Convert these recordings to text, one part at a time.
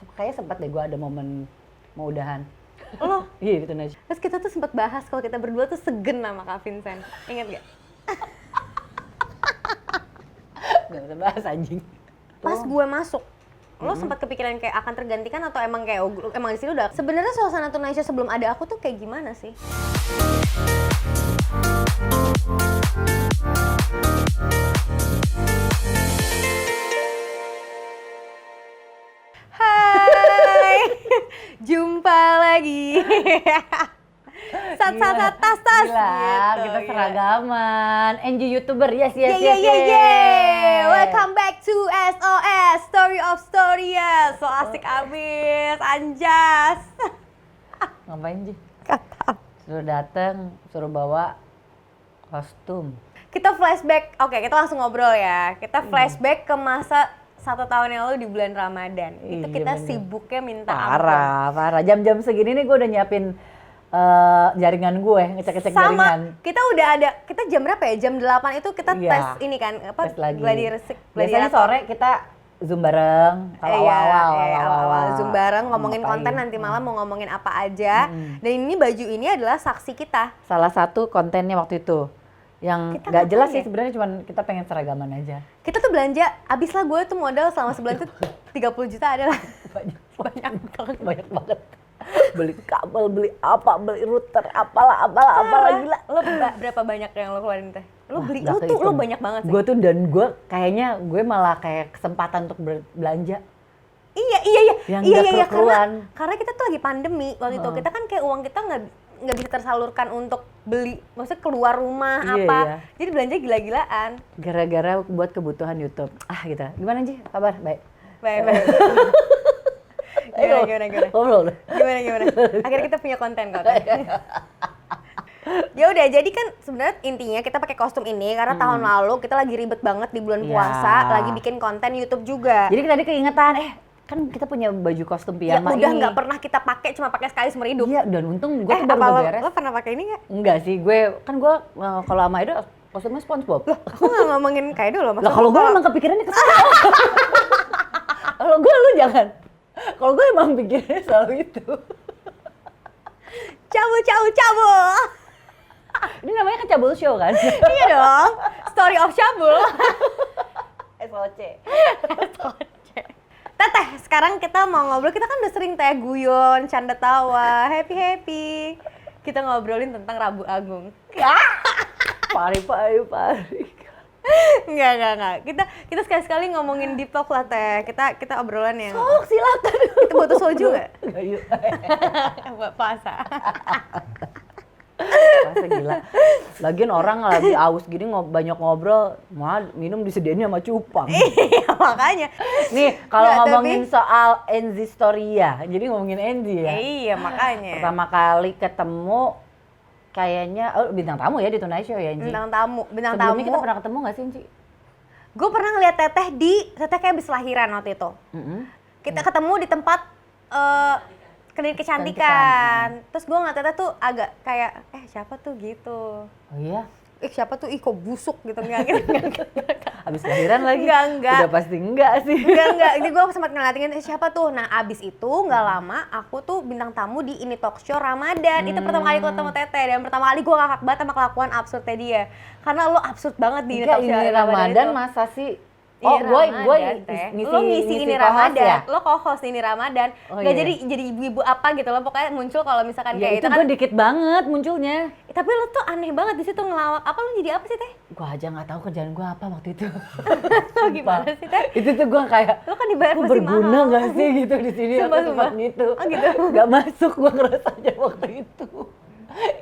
kayaknya sempat deh gue ada momen mau udahan. Lo? Iya gitu Najwa. Terus kita tuh sempat bahas kalau kita berdua tuh segen sama Kak Vincent. Ingat gak? Gak bisa bahas anjing. Pas gue masuk, lo sempat kepikiran kayak akan tergantikan atau emang kayak emang di sini udah. Sebenarnya suasana Tonight Show sebelum ada aku tuh kayak gimana sih? Hai, jumpa lagi. Sat tas Gila, gitu, kita gila. seragaman. NG YouTuber, yes. Welcome back to SOS, Story of Stories. So asik abis, anjas. Ngapain Ji? Kata. Suruh dateng, suruh bawa kostum. Kita flashback, oke kita langsung ngobrol ya. Kita flashback ke masa 1 tahun yang lalu di bulan Ramadan. Itu Iya, kita bener. sibuknya minta ampun. Parah. Jam-jam segini nih gue udah nyiapin jaringan gue, ngecek-ngecek Sama, jaringan. kita udah ada, kita jam berapa ya? Jam 8 itu kita Iya, tes ini kan, apa? tes lagi. Gladiresik. Biasanya sore kita Zoom bareng, kalau awal-awal Zoom bareng ngomongin ngapain. konten, nanti malam mau ngomongin apa aja. Dan ini baju ini adalah saksi kita. Salah satu kontennya waktu itu yang Kita nggak jelas ngapain sih ya? sebenarnya, cuman kita pengen seragaman aja. Kita tuh belanja, abis lah gue tuh modal selama sebulan tuh 30 juta adalah. Banyak banget. Beli kabel, beli apa, beli router, apalah gila. Lo berapa banyak yang lo keluarin teh? Lo beli, Nggak lo kehitung. banyak banget sih. Gue tuh kayaknya gue malah kayak kesempatan untuk belanja. Iya. Yang nggak keruan. Karena kita tuh lagi pandemi waktu itu. Kita kan kayak uang kita nggak bisa tersalurkan untuk beli, maksudnya keluar rumah Iya, apa. iya. Jadi belanja gila-gilaan. Gara-gara buat kebutuhan YouTube. Gitu. Gimana Ji? Kabar? Baik. Baik. Gimana? Ngobrol. Gimana? Akhirnya kita punya konten kok. Ya udah, jadi kan sebenarnya intinya kita pakai kostum ini karena tahun lalu kita lagi ribet banget di bulan Iya. puasa, lagi bikin konten YouTube juga. Jadi tadi keingetan, kan kita punya baju kostum Ya piyama udah ini. nggak pernah kita pakai, cuma pakai sekali seumur hidup. Iya, dan untung gue tuh baru apa beres. lo pernah pakai ini nggak? Enggak sih, gue kalau sama Edo kostumnya SpongeBob. Aku nggak ngomongin kayak dulu. Lah kalau gue emang kepikirannya ke sana. Kalau gue lu jangan. Kalau gue emang pikirnya selalu itu. Cabu. Ini namanya kan Cabul Show kan? Iya dong, Story of Cabul. SOC. Teteh, sekarang kita mau ngobrol. Kita kan udah sering teh guyon, canda tawa, happy. Kita ngobrolin tentang Rabu Agung. Pari. Enggak. Kita sekali-sekali ngomongin deep talk lah teh. Kita obrolan yang. Oh, silakan. Kita butuh soju nggak? Enggak, yuk. Buat puasa. Masa gila. Lagian orang lagi aus gini banyak ngobrol, minum disediain sama cupang. Iya makanya. Nih, kalau Nggak, ngomongin soal Enzi Storia, jadi ngomongin Enzi ya. Iya makanya. Pertama kali ketemu kayaknya bintang tamu ya di Tonight Show ya, Enzi. Bintang tamu. Sebelumnya kita pernah ketemu nggak sih, Enzi? Gue pernah ngeliat teteh kayak habis lahiran waktu itu. Kita ketemu di tempat klinik kecantikan. Terus gue ngeliat teteh tuh agak kayak, siapa tuh gitu. Oh iya? Siapa tuh, kok busuk gitu. Enggak. Habis lahiran lagi? Enggak. Udah pasti enggak sih. Enggak. Jadi gue sempat ngeliatin siapa tuh. Nah abis itu nggak lama aku tuh bintang tamu di Ini Talk Show Ramadan. Itu pertama kali gue ketemu teteh. Dan pertama kali gue ngakak banget sama kelakuan absurdnya dia. Karena lo absurd banget di Ini Enggak, Talk Show ini Ramadan masa sih? Ini gue Ramadan, teh. Lo ngisi ini co-host Ramadan, ya? lo co-host ini Ramadan. Oh, Nggak iya. jadi ibu-ibu apa gitu lo, pokoknya muncul kalau misalkan Ya kayak itu itu kan. gue dikit banget munculnya. Tapi lo tuh aneh banget di situ ngelawak. Apa lo jadi apa sih teh? Gue aja nggak tahu kerjaan gue apa waktu itu. Lo gimana sih teh? Itu tuh gue kayak, Lo kan dibayar gue masih berguna mahal. nggak sih gitu di sini? Sumpah, Aku sempat sumpah. gitu. Oh, gitu? Gak masuk gue ngerasanya waktu itu.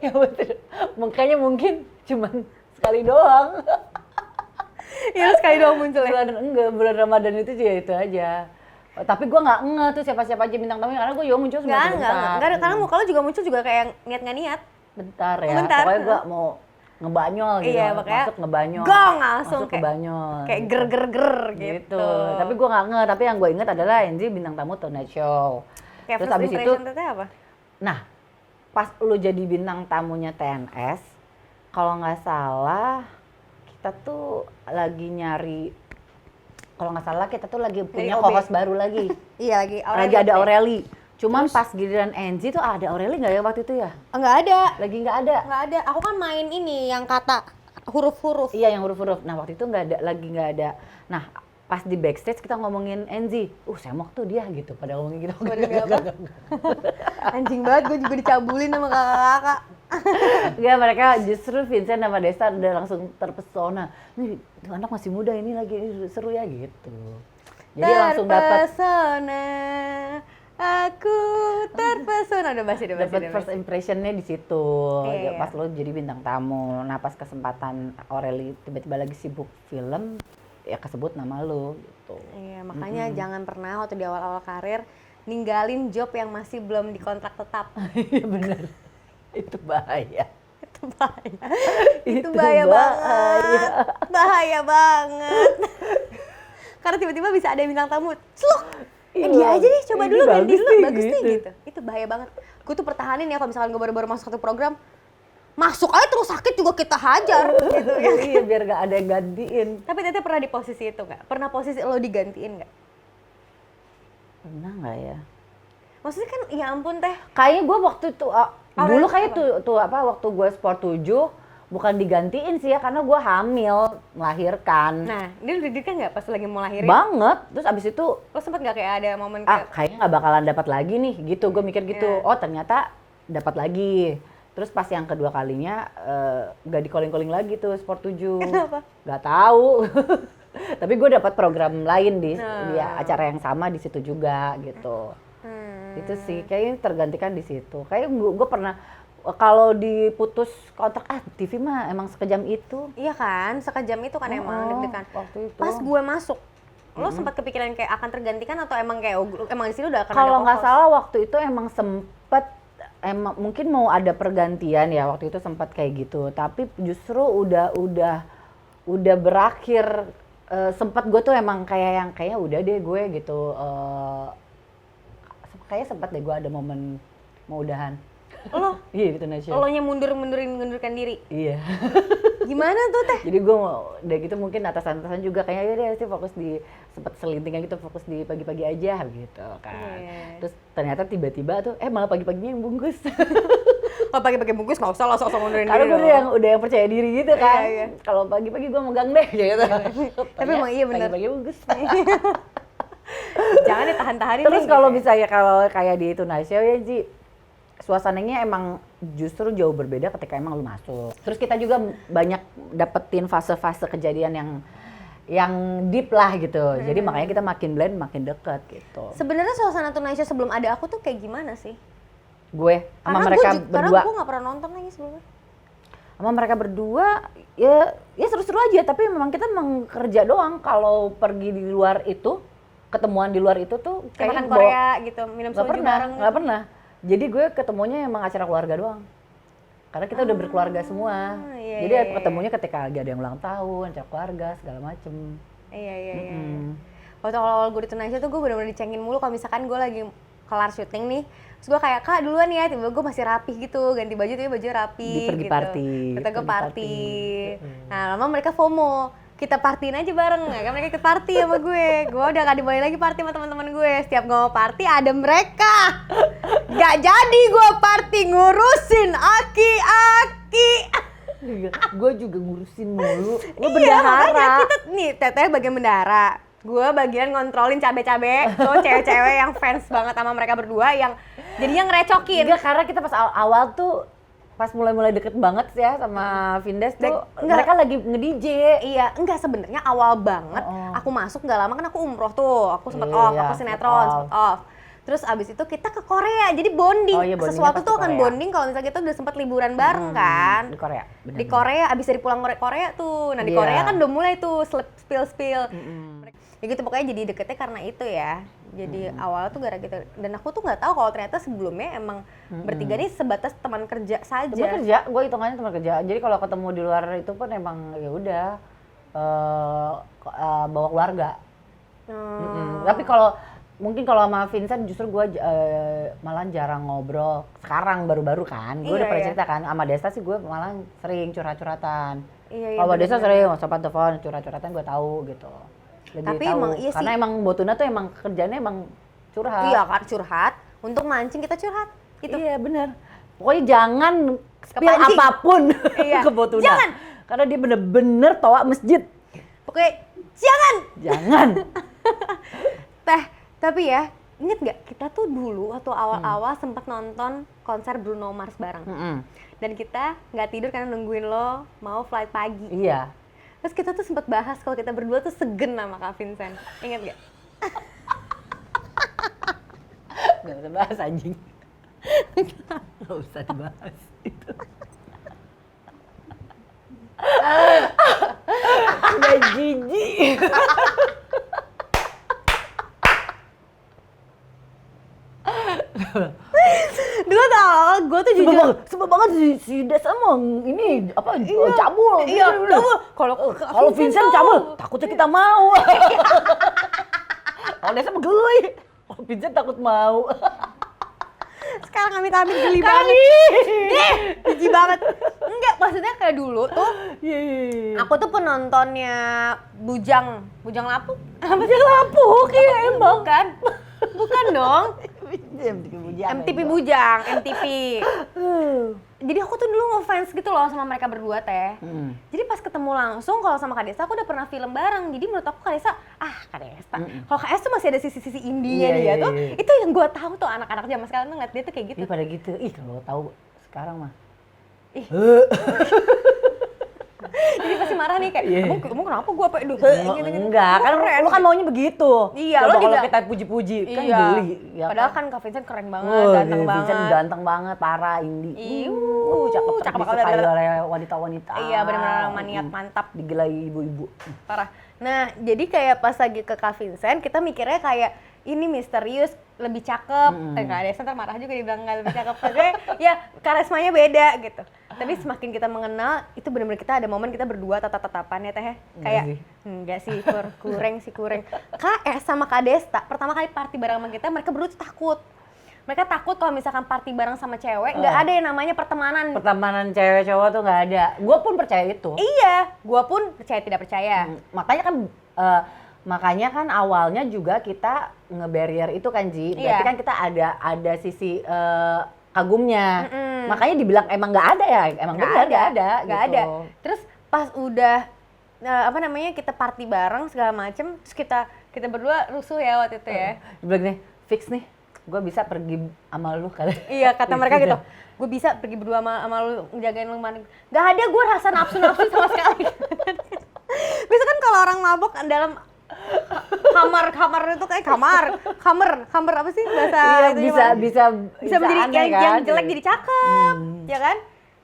Ya betul. Makanya mungkin cuman sekali doang. Iya lo sekali doang muncul ya. Bulan Ramadan itu juga itu aja. Tapi gue nggak ngeh tuh siapa-siapa aja bintang tamunya, karena gue juga muncul sebentar. Enggak, karena muka lo juga muncul juga kayak niat nggak niat. Bentar ya, Bentar. pokoknya gue mau ngebanyol gitu. Iya, makanya masuk ngebanyol. gong langsung masuk ke banyol. Kayak ger gitu. Tapi gue nggak ngeh, tapi yang gue inget adalah Enzi bintang tamu Tonight Show. Kayak Terus first abis itu, impression teteh apa? nah pas lu jadi bintang tamunya TNS, kalau nggak salah kita tuh lagi nyari kalau nggak salah kita tuh lagi punya OB. co-host baru lagi. Iya lagi. Lagi ada Aureli. Cuman pas giliran Enzi tuh ada Aureli nggak ya waktu itu ya? Enggak ada. Lagi nggak ada. Enggak ada. Aku kan main ini yang kata huruf-huruf. Iya yang huruf-huruf. Nah waktu itu lagi nggak ada. Nah pas di backstage kita ngomongin Enzi. Semok tuh dia gitu. Pada ngomongin gitu. Anjing banget, gue juga dicabulin sama kakak-kakak. Enggak, mereka justru Vincent sama Desta udah langsung terpesona. Nih tuh anak masih muda ini lagi seru ya gitu. Jadi langsung dapat Terpesona, aku terpesona. Udah basi. first impression-nya di situ. Iya. Pas lo jadi bintang tamu. Nah, pas kesempatan Aureli tiba-tiba lagi sibuk film, ya kesebut nama lo gitu. Iya, makanya jangan pernah waktu di awal-awal karir ninggalin job yang masih belum dikontrak tetap. Iya benar. Itu bahaya. Itu bahaya. Itu bahaya bahaya. banget. Bahaya banget. Karena tiba-tiba bisa ada bintang tamu, sluk. Iya, Dia aja nih, coba ini dulu ganti bagus dulu, nih, bagus nih gitu. gitu. Itu bahaya banget. Gue tuh pertahanin ya kalau misalkan gue baru-baru masuk satu program, masuk aja terus sakit juga kita hajar gitu ya. Iya, biar gak ada yang gantiin. Tapi Teteh pernah di posisi itu nggak? Pernah posisi lo digantiin nggak? Pernah nggak ya? Maksudnya kan ya ampun Teh. Kayaknya gue waktu itu, dulu kayak apa? waktu gue Sport 7, bukan digantiin sih ya, karena gue hamil, melahirkan. Nah, dia udah deg-degan nggak pas lagi mau lahirin? Banget, terus abis itu, Lo sempet nggak kayak ada momen kayak kayaknya nggak bakalan dapat lagi nih, gitu. Gue mikir gitu, Iya. oh ternyata dapat lagi. Terus pas yang kedua kalinya, nggak di calling lagi tuh Sport 7. Kenapa? Nggak tahu. Tapi gue dapat program lain di acara yang sama di situ juga, gitu. Itu sih, kayaknya tergantikan di situ. Kayak gue pernah, kalau diputus kontrak, TV mah emang sekejam itu. Iya kan, sekejam itu kan emang deg-degan. Waktu itu. Pas gue masuk, lo sempat kepikiran kayak akan tergantikan atau emang kayak emang di sini udah akan ada Kalau nggak co-host? salah waktu itu emang sempet, mungkin mau ada pergantian ya waktu itu sempat kayak gitu. Tapi justru udah berakhir. Sempat gue tuh emang kayaknya udah deh gue gitu. Kayaknya sempat deh gue ada momen mau udahan. Lo Iya gitu Nasya. lo nya mundurkan diri. Iya. Gimana tuh Teh? Jadi gue udah gitu mungkin atasan-atasan juga kayaknya deh sih fokus di sempet selintingan gitu, fokus di pagi-pagi aja gitu kan. Iya. Terus ternyata tiba-tiba tuh malah pagi-paginya yang bungkus. Kalau pagi-pagi bungkus nggak usah lah sok-sok mundurin Karena diri gue dong. udah yang percaya diri gitu kan. Iya. Kalau pagi-pagi gue megang deh gitu. Tapi emang iya bener. Pagi-pagi bungkus. Jangan ditahan-tahanin Terus nih, kalau gitu ya. bisa ya kalau kayak di Tunasya ya Ji, suasananya emang justru jauh berbeda ketika emang lu masuk. Terus kita juga banyak dapetin fase-fase kejadian yang deep lah gitu. Jadi makanya kita makin blend, makin deket gitu. Sebenarnya suasana Tunasya sebelum ada aku tuh kayak gimana sih? Gue sama Karena mereka karena berdua. gue nggak pernah nonton lagi sebelumnya. Sama mereka berdua ya seru-seru aja, tapi memang kita memang kerja doang. Kalau pergi di luar itu, ketemuan di luar itu tuh Kayak makan kayaknya Korea gitu, minum nggak soju pernah, bareng. nggak pernah. Jadi gue ketemunya emang acara keluarga doang. Karena kita udah berkeluarga semua. iya, Jadi iya, ketemunya ketika lagi ada yang ulang tahun, acara keluarga segala macem. Iya. Waktu awal gue di Tunasya tuh gue bener-bener dicengin mulu kalau misalkan gue lagi kelar syuting nih. Terus gue kayak, Kak duluan ya, tiba-tiba gue masih rapi gitu, ganti baju tapi baju rapi Di pergi gitu. party. Kata gue Pergi party. party. Nah lama mereka FOMO, kita partyin aja bareng, kan mereka ikut party sama gue. Gue udah gak dibolehin lagi party sama teman-teman gue. Setiap gue mau party ada mereka. Gak jadi gue party ngurusin aki-aki. Gue juga ngurusin mulu. Gue Iya, makanya bendahara. kita nih, Teteh bagian bendahara. Gue bagian ngontrolin cabe-cabe. Tuh cewek-cewek yang fans banget sama mereka berdua yang jadinya ngerecokin. Enggak, karena kita pas awal tuh pas mulai deket banget ya sama Vindes tuh mereka lagi nge-DJ. Iya, enggak sebenarnya awal banget. Aku masuk nggak lama kan aku umroh tuh. Aku sempet off, Iya, aku sinetron, sempet off. Terus abis itu kita ke Korea, jadi bonding. Oh iya, bondingnya Sesuatu pas tuh di akan Korea. bonding kalau misalnya kita udah sempat liburan bareng kan. Di Korea. Di Korea, abis dari pulang Korea tuh. Nah di Iya. Korea kan udah mulai tuh spill. Ya gitu pokoknya jadi deketnya karena itu ya. Jadi awal tuh gara gitu. Dan aku tuh nggak tahu kalau ternyata sebelumnya emang bertiga nih sebatas teman kerja saja. Teman kerja, gue hitungannya teman kerja. Jadi kalau ketemu di luar itu pun emang ya udah bawa keluarga. Tapi kalau mungkin kalau sama Vincent justru gue malah jarang ngobrol. Sekarang baru-baru kan, gue udah Iya, pernah iya. cerita kan. Sama Desta sih gue malah sering curhat-curhatan. Iya, Kalau sama Desta bener-bener. sering WhatsApp telepon, curhat-curhatan gue tahu gitu. Jadi Tapi tahu. emang iya sih. Karena emang Botuna tuh emang kerjanya emang curhat. Iya kan curhat, untuk mancing kita curhat gitu. Iya benar. Pokoknya jangan spill Kepancing. apapun Iya. ke Botuna. Jangan. Karena dia bener-bener toa masjid. Pokoknya jangan. Jangan. Teh, tapi ya, inget nggak kita tuh dulu waktu awal-awal sempat nonton konser Bruno Mars bareng. Dan kita nggak tidur karena nungguin lo mau flight pagi. Iya. Terus kita tuh sempat bahas kalau kita berdua tuh segen sama Kak Vincent. Ingat nggak? Gak usah bahas anjing. Gak usah dibahas itu. Udah jijik. Dulu tuh awal gue tuh jujur. Sebab banget si Desa emang ini apa cabul. Iya, cabul. Kalau Vincent cabul, takutnya kita mau. Kalau Desa mah geli. Kalau Vincent takut mau. Sekarang amit-amit geli banget. Jijik banget. Enggak, maksudnya kayak dulu tuh aku tuh penontonnya Bujang Lapuk. Bujang Lapuk, iya emang. Bukan dong. MTV Bujang, MTV. Jadi aku tuh dulu ngefans gitu loh sama mereka berdua teh. Jadi pas ketemu langsung kalau sama Kak Desa aku udah pernah film bareng. Jadi menurut aku Kak Desa, Kak Desa. Kalau Kak Desa tuh masih ada sisi-sisi indie-nya dia tuh. Itu yang gue tahu tuh anak-anak zaman sekarang tuh ngeliat dia tuh kayak gitu. Iya pada gitu. Ih kalau tahu sekarang mah. Jadi pasti marah nih kayak, kamu kenapa gue apa? Enggak, kan lu kan maunya begitu. Iya, lo lo kalau juga kita puji-puji kan iya. geli. Ya Padahal kan Kak Vincent keren banget, ganteng banget. Vincent ganteng banget, parah, indie. Cakep banget. disukai oleh wanita-wanita. Iya, benar-benar maniat mantap. Digilai ibu-ibu. Parah. Nah, jadi kayak pas lagi ke Kak Vincent, kita mikirnya kayak ini misterius, lebih cakep. Kak Desa ntar marah juga dibilang nggak lebih cakep. Maksudnya ya karismanya beda gitu. Tapi semakin kita mengenal, itu benar-benar kita ada momen kita berdua tatap-tatapan ya Teh. Kayak enggak sih, kurang. Kak sama Kak Desta, pertama kali party bareng sama kita, mereka berdua tuh takut. Mereka takut kalau misalkan party bareng sama cewek, nggak ada yang namanya pertemanan. Pertemanan cewek cowok tuh nggak ada. Gue pun percaya itu. Iya, gue pun percaya tidak percaya. Makanya kan awalnya juga kita nge-barrier itu kan Ji. Berarti kan kita ada sisi kagumnya. Makanya dibilang emang nggak ada ya, emang nggak ada. Terus pas udah kita party bareng segala macem, terus kita berdua rusuh ya waktu itu ya. Bilang nih, fix nih, gue bisa pergi sama lu kali. Iya kata mereka gitu, gue bisa pergi berdua sama lu, ngejagain lu mana. Gak ada gue rasa nafsu sama sekali. Biasa kan kalau orang mabok dalam kamar itu kayak kamar apa sih bahasa itu bisa menjadi yang jelek jadi cakep, ya kan?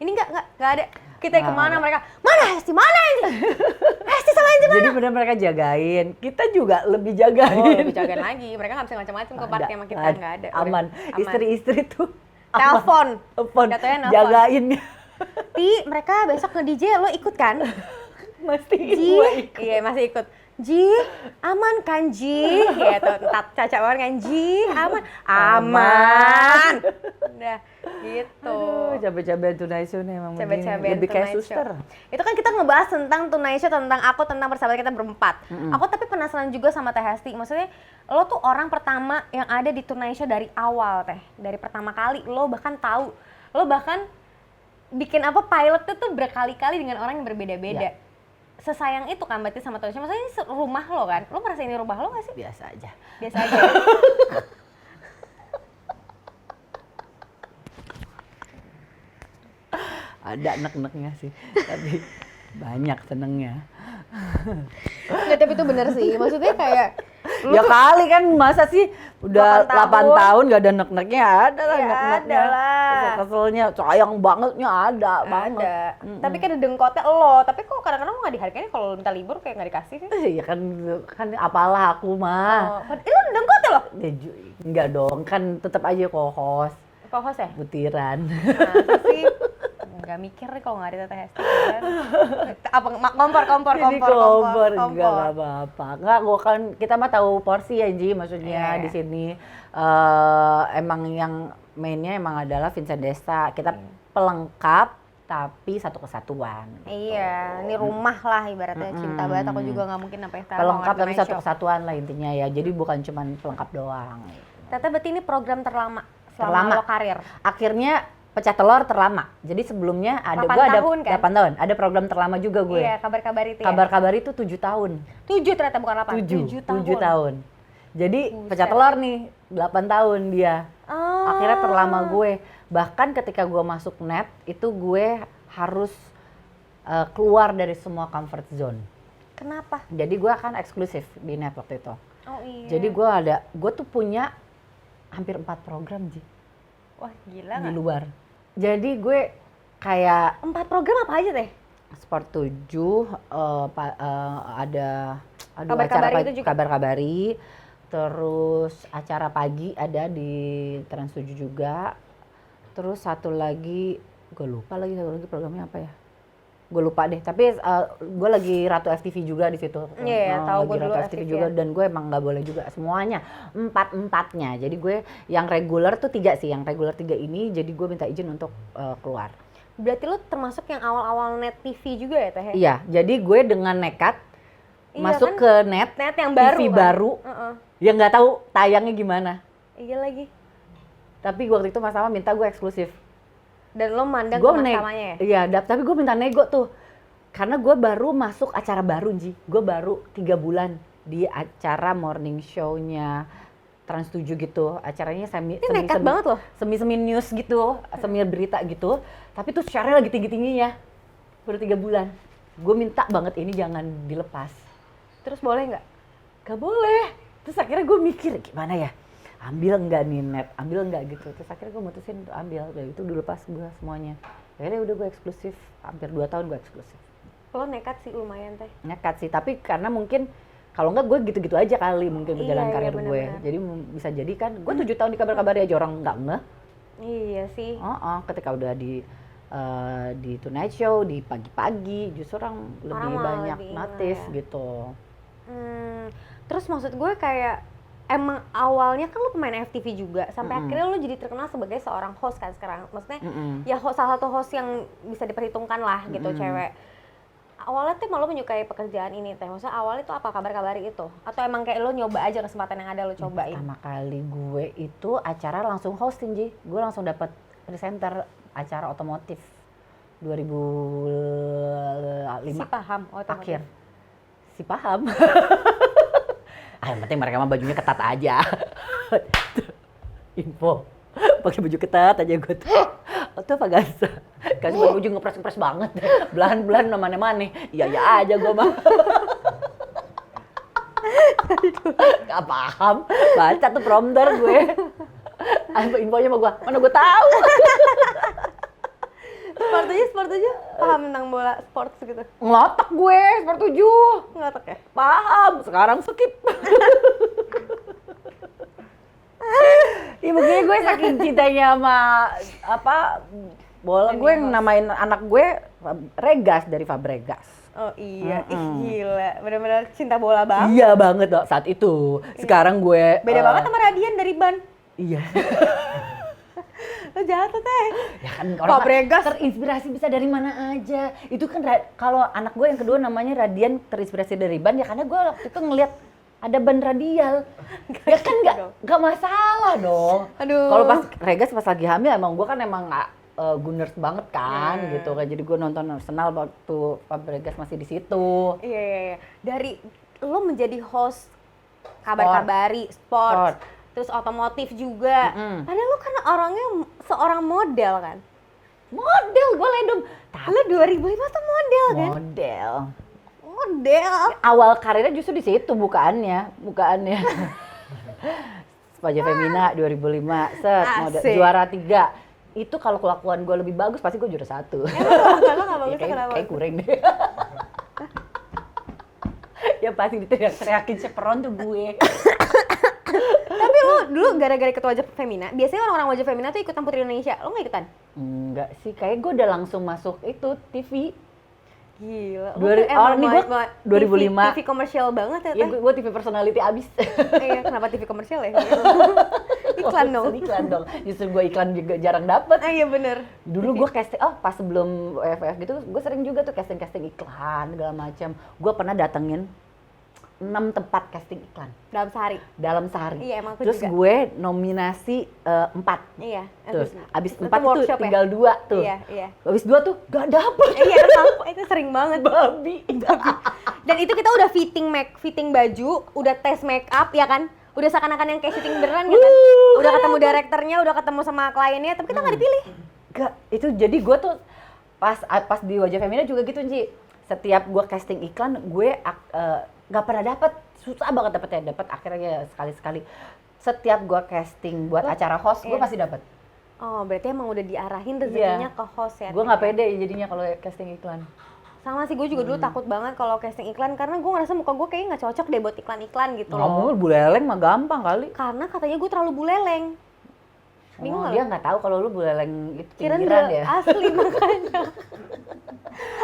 Ini nggak ada. Kita kemana mereka? Mana Hesti ini? Hesti sama Hesti mana? Jadi benar mereka jagain, kita juga lebih jagain. Lebih jagain lagi. Mereka nggak bisa macam-macam ke party sama kita nggak ada. Aman. Istri-istri tuh telepon, jagain. Mereka besok nge-DJ lo ikut kan? Masih iya masih ikut. Ji, aman kan Ji? Gitu, Caca banget kan Ji, aman. Udah gitu. Cabe-cabean Tonight Show nih emang Cabe-cabean lebih kayak Tonight suster. Show. Itu kan kita ngebahas tentang Tonight Show, tentang aku, tentang persahabatan kita berempat. Aku tapi penasaran juga sama Teh Hesti. Maksudnya lo tuh orang pertama yang ada di Tonight Show dari awal Teh. Dari pertama kali lo bahkan tahu. Lo bahkan bikin pilotnya tuh berkali-kali dengan orang yang berbeda-beda. Ya. Sesayang itu kan berarti sama Tonight Show. Maksudnya ini rumah lo kan? Lo merasa ini rumah lo gak sih? Biasa aja. Ada nek-neknya sih, tapi banyak senengnya. Nggak, tapi itu bener sih, maksudnya kayak ya kali kan, masa sih udah 8 tahun gak ada nek-neknya, ada lah nek-neknya. Kesel-keselnya, sayang bangetnya ada banget. Tapi kan dengkotnya lo, tapi kok kadang-kadang lo gak dihargain kalau minta libur kayak gak dikasih sih? Iya kan apalah aku mah. Lo dengkotnya lo? Enggak dong, kan tetap aja co-host. Co-host ya? Butiran. Masa sih? Nggak mikir nih kalau nggak ada Teh Hesti kan. Apa kompor Enggak apa-apa. Enggak, kita mah tahu porsi ya Ji, maksudnya di sini emang yang mainnya emang adalah Vincent Desta. Kita pelengkap, tapi satu kesatuan. Iya, ini rumah lah ibaratnya, cinta banget. Aku juga nggak mungkin sampai sekarang Pelengkap mau tapi Tonight satu Show. kesatuan lah intinya ya. Jadi bukan cuma pelengkap doang. Tete berarti ini program terlama selama Terlama. lo karir. Akhirnya pecah telur terlama. Jadi sebelumnya ada 8 gue ada tahun kan? 8 tahun. Ada program terlama juga gue. Iya, kabar-kabar itu ya. Kabar-kabar itu 7 tahun. 7 ternyata bukan 8. 7 tahun. tahun. Jadi Buset. pecah telur nih 8 tahun dia. Oh. Akhirnya terlama gue. Bahkan ketika gue masuk net itu gue harus keluar dari semua comfort zone. Kenapa? Jadi gue akan eksklusif di net waktu itu. Oh iya. Jadi gue tuh punya hampir 4 program Ji Wah gila di nggak? luar. Jadi gue kayak 4 program apa aja teh? Sport 7, ada Kabar-kabari itu juga? kabar-kabari, terus acara pagi ada di Trans 7 juga, terus satu lagi gue lupa lagi satu lagi programnya apa ya, gue lupa deh. Tapi gue lagi Ratu FTV juga di situ. Iya, tahu gue lagi dulu Ratu FTV juga ya. dan gue emang nggak boleh juga semuanya empatnya. Jadi gue yang reguler tuh 3 sih, yang reguler 3 ini. Jadi gue minta izin untuk keluar. Berarti lo termasuk yang awal-awal net TV juga ya teh? Iya, jadi gue dengan nekat Iya masuk kan? ke net yang baru TV kan? baru, yang nggak tahu tayangnya gimana. Iya lagi. Tapi waktu itu Mas Tama minta gue eksklusif. Dan lo mandang Gue ke Mas Tamanya ya? Iya, tapi gue minta nego tuh. Karena gue baru masuk acara baru, Ji. Gue baru 3 bulan di acara morning show-nya Trans 7 gitu. Acaranya Ini nekat banget loh. semi news gitu, semi berita gitu. Tapi tuh share-nya lagi tinggi-tingginya. Baru 3 bulan. Gue minta banget ini jangan dilepas. Terus boleh nggak? Gak boleh. Terus akhirnya gue mikir gimana ya, ambil nggak nih net, ambil nggak gitu. Terus akhirnya gue mutusin untuk ambil. Dan itu dilepas gue semuanya. Akhirnya udah gue eksklusif, hampir 2 tahun gue eksklusif. Lo nekat sih lumayan teh. Nekat sih, tapi karena mungkin kalau nggak gue gitu-gitu aja kali mungkin berjalan Iya, karir gue. benar-benar. Jadi bisa jadi kan, gue 7 tahun di kabar-kabar aja orang nggak ngeh. Iya sih. Ketika udah di Tonight Show, di pagi-pagi, justru orang lebih malah banyak lebih notice ya. gitu. Terus maksud gue kayak emang awalnya kan lo pemain FTV juga sampai akhirnya lo jadi terkenal sebagai seorang host kan sekarang. Maksudnya ya salah satu host yang bisa diperhitungkan lah gitu cewek. Awalnya tuh malu menyukai pekerjaan ini teh. Maksudnya awalnya tuh apa kabar-kabari itu? Atau emang kayak lo nyoba aja kesempatan yang ada lo cobain? Pertama kali gue itu acara langsung hosting Ji. Gue langsung dapat presenter acara otomotif 2005 Si paham otomotif. akhir. Si paham. Yang penting mereka mah bajunya ketat aja. Info. Pakai baju ketat aja gue tuh. Tuh apa gasa? Kasih baju ngepres-ngepres banget. Belahan-belahan mana-mana. Iya aja gue mah. Gak paham. Baca tuh prompter gue. Infonya sama gue. Mana gue tahu. Sport aja paham tentang bola sports gitu. Ngelotok gue, Sport 7. Ngelotok ya? Paham, sekarang skip. Ya begini gue saking cintanya sama bola, gue yang namain anak gue Regas dari Fabregas. Oh iya, ih gila, benar-benar cinta bola banget. Iya banget dong saat itu. Sekarang gue Beda banget sama Radian dari Ban. Iya. Lo jahat tuh teh. Ya kan orang Fabregas terinspirasi bisa dari mana aja. Itu kan kalau anak gue yang kedua namanya Radian terinspirasi dari ban ya karena gue waktu itu ngeliat ada ban radial. Ya kan nggak masalah dong. Aduh. Kalau pas Regas pas lagi hamil emang gue kan emang Gunners banget kan gitu kan. Jadi gue nonton Arsenal waktu Fabregas masih di situ. Iya. Dari lo menjadi host kabar-kabari, sport. Terus otomotif juga. Padahal lu kan orangnya seorang model kan? Model, gue ledom. Lu 2005 tuh model kan? Model. Awal karirnya justru di situ bukaannya. Spaja Femina 2005, model, juara 3. Itu kalau kelakuan gue lebih bagus pasti gue juara 1. Kalau nggak bagus kenapa? Kayak kurang deh. Ya pasti diteriakin Chevron tuh gue. Tapi lo dulu gara-gara ikut Wajah Femina, biasanya orang-orang Wajah Femina tuh ikutan Putri Indonesia, lo nggak ikutan? Enggak sih, kayak gue udah langsung masuk itu TV. Gila. Ini gue 2005. TV komersial banget ya, Iya, gue TV personality abis. Iya, kenapa TV komersial ya? Iklan dong. Pesen iklan dong. Justru gue iklan juga jarang dapet. Iya bener. Dulu gue casting, pas sebelum WFF gitu, gue sering juga tuh casting iklan segala macam. Gue pernah datengin 6 tempat casting iklan dalam sehari. Iya, emang aku terus juga. gue nominasi 4. Iya. Terus abis itu 4 itu workshop ya? tinggal 2 tuh. Iya. Abis 2 tuh gak dapet. Iya, itu sering banget. Babi. Dan itu kita udah fitting baju, udah tes make up ya kan? Udah seakan-akan yang kayak syuting beneran gitu kan? Udah ketemu direkturnya, udah ketemu sama kliennya, tapi kita nggak dipilih. Gak, itu jadi gue tuh pas di Wajah Femina juga gitu, Ci. Setiap gue casting iklan, gue gak pernah dapet, susah banget dapetnya. Dapet akhirnya sekali-sekali. Setiap gue casting buat acara host, gue pasti dapet. Oh, berarti emang udah diarahin rezekinya ke host ya? Gue gak pede jadinya kalau casting iklan. Sama sih, gue juga dulu takut banget kalau casting iklan karena gue ngerasa muka gue kayaknya nggak cocok deh buat iklan-iklan gitu loh. Kamu buleleng mah gampang kali. Karena katanya gue terlalu buleleng. Bingung nggak Dia lo? nggak tahu kalau lu buleleng itu Kirain pinggiran udah ya. asli makanya.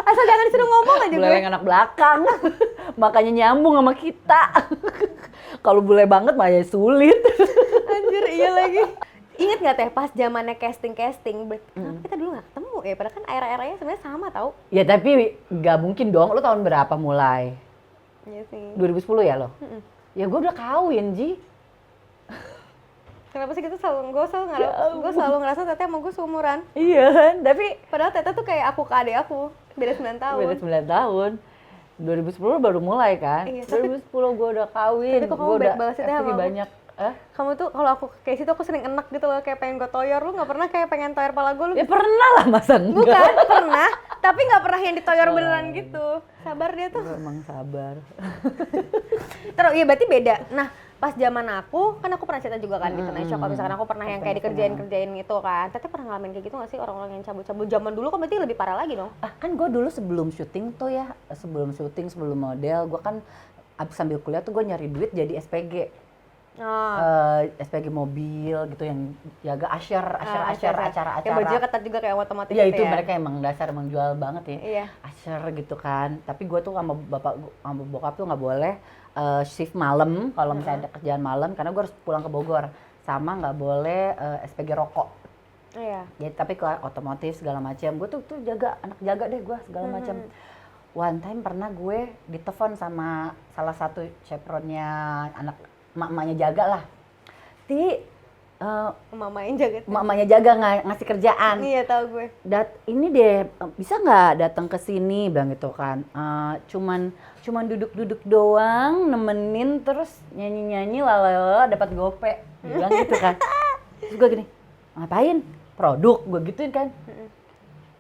Asal jangan disuruh ngomong aja gue. Buleleng anak belakang. Makanya nyambung sama kita. Kalau bule banget mah ya sulit. Anjir, iya lagi. Ingat nggak teh pas zamannya casting, kenapa kita dulu nggak ketemu ya? Padahal kan era-eranya sebenarnya sama tau. Ya tapi nggak mungkin dong. Lu tahun berapa mulai? Iya sih. 2010 ya lo? Ya gue udah kawin, Ji. Kenapa sih gue selalu ngerasa Teteh sama gue seumuran. Iya kan, tapi Padahal Teteh tuh kayak aku ke adik aku, beda 9 tahun. beda 9 tahun. 2010 baru mulai kan? Iya, tapi- 2010 gue udah kawin. Tapi kok kamu Gua baik udah banget sih, Teh, FTV sama aku. banyak. Kamu tuh kalau aku kayak situ aku sering enak gitu loh, kayak pengen gue toyor. Lu nggak pernah kayak pengen toyor pala gue? Lu Ya pernah lah, masa enggak? bukan pernah, tapi nggak pernah yang ditoyor beneran gitu. Sabar dia tuh. Gua emang sabar. Terus iya berarti beda. Nah pas zaman aku kan aku pernah cerita juga kan di Tonight Show kalau misalkan aku pernah yang kayak dikerjain gitu kan. Teteh pernah ngalamin kayak gitu nggak sih orang-orang yang cabul-cabul zaman dulu kan berarti lebih parah lagi dong. Kan gue dulu sebelum syuting tuh ya, sebelum model, gue kan abis sambil kuliah tuh gue nyari duit jadi SPG. SPG mobil gitu yang jaga acara-acara. Yang bajunya ketat juga kayak otomotif Iya gitu itu ya. mereka emang dasar emang jual banget ya. Iya. Asher gitu kan. Tapi gue tuh sama bokap tuh nggak boleh shift malam kalau misalnya ada kerjaan malam karena gue harus pulang ke Bogor. Sama nggak boleh SPG rokok. Iya. Jadi tapi ke otomotif segala macam. Gue tuh anak jaga deh gue segala macam. One time pernah gue ditelepon sama salah satu chaperonnya emak-emaknya jaga lah. Mama yang jaga. Emak-emaknya jaga ngasih kerjaan. Iya tahu gue. Ini deh bisa nggak datang ke sini bilang gitu kan. Cuman duduk-duduk doang, nemenin terus nyanyi-nyanyi lalala dapat gope. Bilang gitu kan. Terus gue gini, ngapain? Produk, gue gituin kan.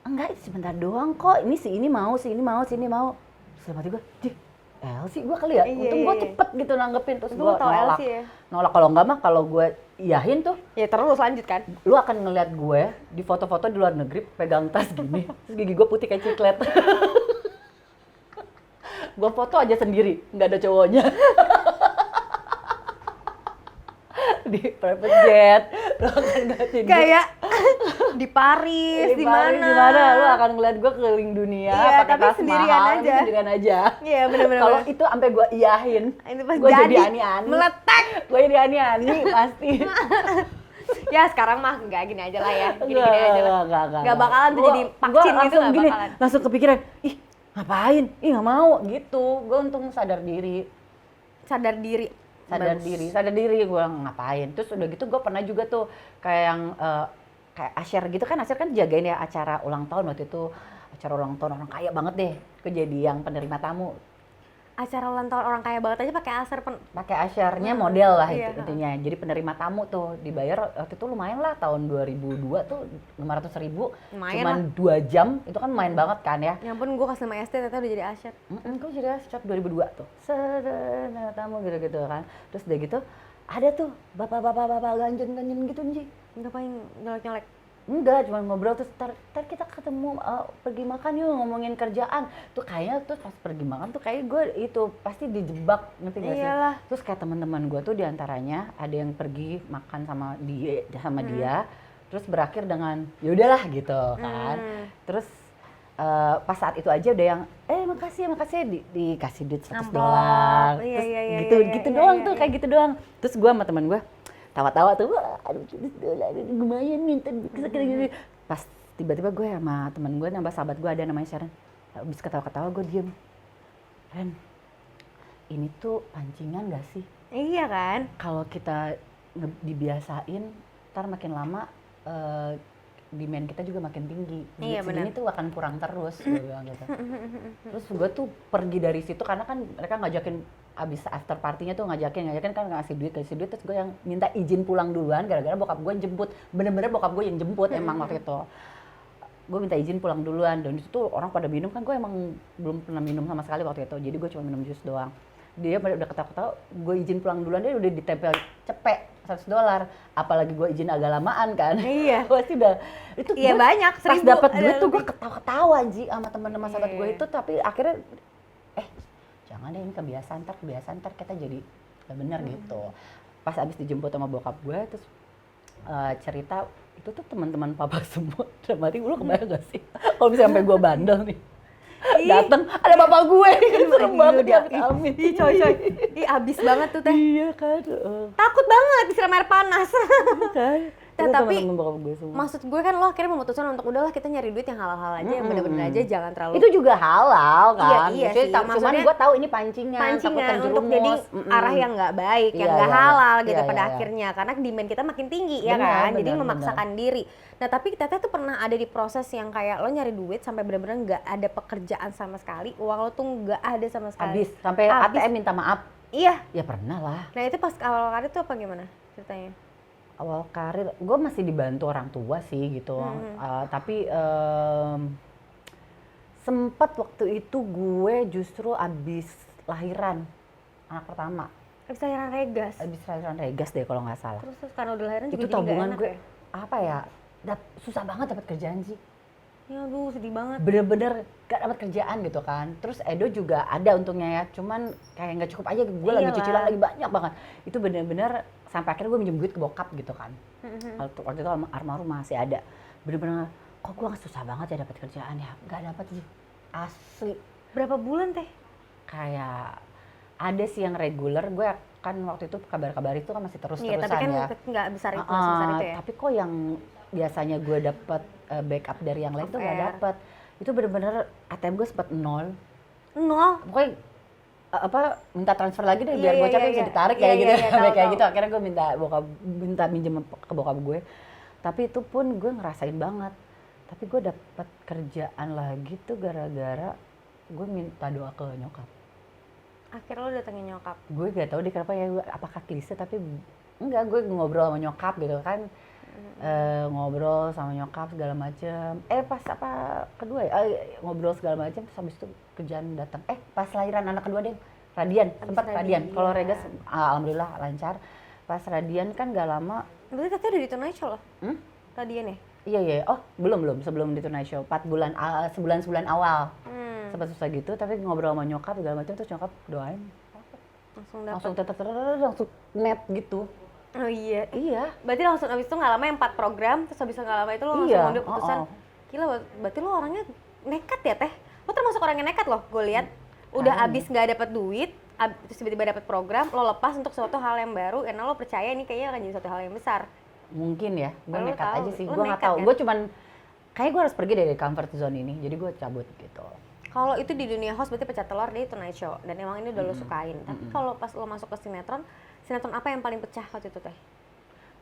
Enggak, sebentar doang kok. Ini si ini mau. Terus mati gue, Elsie gue kali ya, untung gue cepet gitu nanggepin. Terus gue tau nolak. Elsie ya? Nolak kalau enggak mah kalau gue iyahin tuh, Ya terus lanjut kan. lu akan ngeliat gue di foto-foto di luar negeri pegang tas gini. Terus gigi gue putih kayak ciklet. Gue foto aja sendiri, nggak ada cowoknya. Di private jet, lu akan ngeliatin gue. Kayak di Paris, di mana? Lu akan ngeliat gue keliling dunia Iya, pakai tapi tas sendirian mahal, aja. sendirian aja. Iya benar-benar. Kalau itu sampai gue iyahin, Ini pas gue jadi jadi ani-ani. meletek. Gue jadi ani-ani pasti. Ya sekarang mah nggak gini aja lah ya, gini aja lah. Enggak. Nggak bakalan tuh jadi pakcin gitu, nggak gini, bakalan. langsung kepikiran, ih ngapain? Ih nggak mau gitu. Gue untung sadar diri. Sadar diri. Sadar diri gue ngapain. Terus udah gitu gue pernah juga tuh kayak yang kayak Asher gitu kan. Asher kan jagain ya acara ulang tahun waktu itu. Acara ulang tahun orang kaya banget deh. Kejadian penerima tamu. Acara ulang tahun orang kaya banget aja pakai aser Pakai Ashernya model lah iya, intinya. Jadi penerima tamu tuh dibayar waktu itu lumayan lah tahun 2002 tuh 500.000. Lumayan Cuman 2 jam itu kan lumayan banget kan ya. Ya ampun, gue kelas 5 SD ternyata udah jadi aser. Gue jadi start 2002 tuh. Penerima tamu gitu-gitu kan. Terus udah gitu ada tuh bapak ganjen gitu Nji. Ngapain nyolek-nyolek? Enggak, cuma ngobrol terus ntar kita ketemu pergi makan yuk ngomongin kerjaan. Tuh kayaknya tuh pas pergi makan tuh kayak gue itu pasti dijebak, ngerti gak sih? Iyalah. Terus kayak teman-teman gue tuh diantaranya ada yang pergi makan sama dia, terus berakhir dengan ya udahlah gitu kan. Terus pas saat itu aja udah yang makasih dikasih duit $100. Amplop. Terus Iya, gitu doang tuh kayak gitu doang. Terus gue sama teman gue tawa-tawa tuh, wah aduh $100 lumayan minta segini. Pas tiba-tiba gue sama temen gue, nambah sahabat gue ada namanya Sharon, habis ketawa-ketawa gue diem. Ren, ini tuh pancingan gak sih? Iya kan? Kalau kita dibiasain, ntar makin lama demand kita juga makin tinggi. Iya, Segini tuh akan kurang terus, gue bilang gitu. Terus gue tuh pergi dari situ karena kan mereka ngajakin abis after party-nya tuh ngajakin kan ngasih duit, terus gue yang minta izin pulang duluan gara-gara bokap gue jemput. Bener-bener bokap gue yang jemput emang waktu itu. Gue minta izin pulang duluan, dan itu tuh orang pada minum kan, gue emang belum pernah minum sama sekali waktu itu, jadi gue cuma minum jus doang. Dia pada udah ketawa-ketawa, gue izin pulang duluan, dia udah ditempel cepet $100, apalagi gue izin agak lamaan kan. Iya. Pasti udah itu. Iya banyak, pas 1000 dapat duit ada tuh gue lebih. ketawa-ketawa Ji sama teman-teman sahabat gue Iya. itu, tapi akhirnya jangan deh, ini kebiasaan ntar kita jadi gak bener gitu. Pas abis dijemput sama bokap gue terus cerita, itu tuh teman-teman papa semua. Dalam hati lu kebayang gak sih kalau misalnya sampai gue bandel nih, dateng ada bapak gue, kan serem banget dia. Amin. Ih coy. Ih abis banget tuh teh. Iya kan. Takut banget disiram air panas. Kan. Nah, Itu tapi teman-teman bokap gue semua. maksud gue kan lo akhirnya memutuskan untuk udahlah kita nyari duit yang halal-halal aja, yang bener-bener aja jangan terlalu Itu juga halal kan. Iya Maksudnya sih, cuman maksudnya gue tahu ini pancingan takut pancingan untuk terjerumus. jadi arah yang nggak baik, yang Iya, nggak iya, halal iya. gitu Iya, pada iya, iya. akhirnya, karena demand kita makin tinggi ya Benar, kan, jadi benar, memaksakan diri. Nah tapi Teteh tuh pernah ada di proses yang kayak lo nyari duit sampai bener-bener nggak ada pekerjaan sama sekali, uang lo tuh nggak ada sama sekali. Habis sampai Habis. ATM minta maaf. Iya. Ya pernah lah. Nah itu pas awal karir tuh apa gimana ceritanya? Awal karir gue masih dibantu orang tua sih gitu. Tapi sempat waktu itu gue justru abis lahiran anak pertama. Abis lahiran Regas. Abis lahiran Regas deh kalau nggak salah. Terus karena udah lahiran juga Itu jadi nggak tabungan enak gue ya? apa ya? Susah banget dapat kerjaan sih. Ya aduh sedih banget. Bener-bener gak dapat kerjaan gitu kan. Terus Edo juga ada untungnya ya, cuman kayak nggak cukup aja, gue lagi Iyalah. cicilan lagi banyak banget. Itu bener-bener sampai akhirnya gue minjem duit ke bokap gitu kan. Waktu itu almarhum masih ada. Bener-bener kok gue susah banget ya dapat kerjaan ya. Gak dapat sih, asli. Berapa bulan teh? Kayak ada sih yang reguler, gue kan waktu itu kabar-kabar itu kan masih Iya terus-terusan tapi kan ya. nggak besar itu, sebesar itu ya. Tapi kok yang biasanya gue dapat backup dari yang lain tuh gak Off air. dapat. Itu bener-bener ATM gue sempat nol. Nol. Pokoknya minta transfer lagi deh Iya, biar iya, gocapnya iya, bisa iya. ditarik Iya, kayak iya, gitu. iya, tahu, Kayak tahu. gitu akhirnya gue minta minjem ke bokap gue. Tapi itu pun gue ngerasain banget. Tapi gue dapat kerjaan lagi tuh gara-gara gue minta doa ke nyokap. Akhirnya lo datengin nyokap. Gue gak tahu deh kenapa ya, apakah klise tapi enggak, gue ngobrol sama nyokap gitu kan. Ngobrol sama nyokap segala macem. Pas apa kedua ya, ngobrol segala macem, terus habis itu kerjaan datang. Pas lahiran anak kedua deh, Radian, sempat Radian. Kalau Regas alhamdulillah lancar. Pas Radian kan gak lama. Berarti Teteh udah di Tonight Show loh? Radian ya? Iya. Oh belum sebelum di Tonight Show. 4 bulan, sebulan awal. Sempat susah gitu, tapi ngobrol sama nyokap segala macem, terus nyokap doain. Langsung dapet. Langsung net gitu. Oh iya. Iya. Berarti langsung abis itu nggak lama yang 4 program, terus abis itu nggak lama itu lo langsung Iya, ngambil keputusan. Gila, berarti lo orangnya nekat ya Teh? Lo termasuk orang yang nekat loh, gue lihat. Udah Kayaknya. abis nggak dapet duit, terus tiba-tiba dapet program, lo lepas untuk suatu hal yang baru, karena lo percaya ini kayaknya akan jadi suatu hal yang besar. Mungkin ya, gue Lo nekat tahu, aja sih. lo Gue nggak nekat tahu. kan? Gue cuman kayak gue harus pergi dari comfort zone ini, jadi gue cabut gitu. Kalau itu di dunia host berarti pecah telur di Tonight Show, dan emang ini udah lo sukain. Tapi kalau pas lo masuk ke sinetron apa yang paling pecah waktu itu Teh?